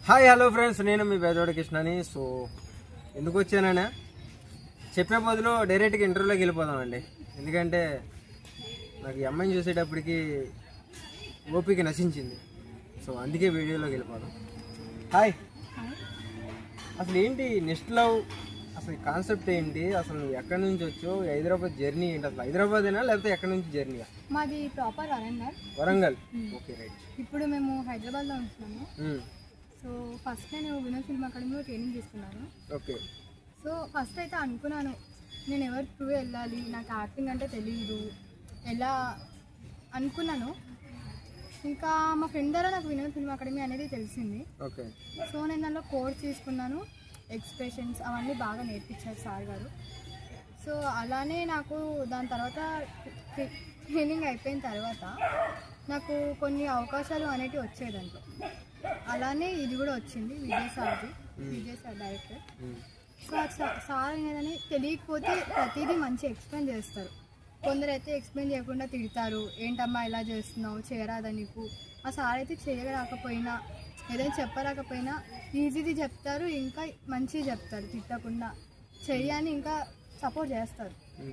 Hi hello friends, నేను మీ బేదోడ కృష్ణని. So ఎందుకు వచ్చానన్నా చెప్పే బదులు డైరెక్ట్గా ఇంటర్వ్యూలోకి వెళ్ళిపోదామండి. ఎందుకంటే నాకు ఈ అమ్మాయిని చూసేటప్పటికి ఓపిక నశించింది. సో అందుకే వీడియోలోకి వెళ్ళిపోదాం. హాయ్, అసలు ఏంటి నెక్స్ట్ లవ్, అసలు కాన్సెప్ట్ ఏంటి, అసలు నువ్వు ఎక్కడి నుంచి వచ్చావు, హైదరాబాద్ జర్నీ ఏంటి, అసలు హైదరాబాదేనా లేకపోతే ఎక్కడి నుంచి జర్నీయా? మాది ప్రాపర్ వరంగల్. Okay right. ఇప్పుడు మేము హైదరాబాద్లో ఉంటున్నాము. సో ఫస్ట్ నేను వినోద్ ఫిల్మ్ అకాడమీలో ట్రైనింగ్ తీసుకున్నాను. ఓకే. సో ఫస్ట్ అయితే అనుకున్నాను నేను ఎవరి త్రూ వెళ్ళాలి, నాకు యాక్టింగ్ అంటే తెలియదు ఎలా అనుకున్నాను. ఇంకా మా ఫ్రెండ్ ద్వారా నాకు వినోద్ ఫిల్మ్ అకాడమీ అనేది తెలిసింది. ఓకే. సో నేను దానిలో కోర్స్ తీసుకున్నాను, ఎక్స్ప్రెషన్స్ అవన్నీ బాగా నేర్పించారు సార్ గారు. సో అలానే నాకు దాని తర్వాత ట్రైనింగ్ అయిపోయిన తర్వాత నాకు కొన్ని అవకాశాలు అనేటివి వచ్చాయి దాంట్లో. అలానే ఇది కూడా వచ్చింది, Vijay sir director. So sir ఏదని తెలియకపోతే ప్రతిదీ మంచి ఎక్స్ప్లెయిన్ చేస్తారు. కొందరైతే ఎక్స్ప్లెయిన్ చేయకుండా తిడతారు, ఏంటమ్మా ఇలా చేస్తున్నావు, చేయరాదా నీకు. ఆ సార్ అయితే చేయరాకపోయినా ఏదైనా చెప్పరాకపోయినా ఈజీది చెప్తారు, ఇంకా మంచిగా చెప్తారు, తిట్టకుండా చెయ్యని ఇంకా సపోర్ట్ చేస్తారు.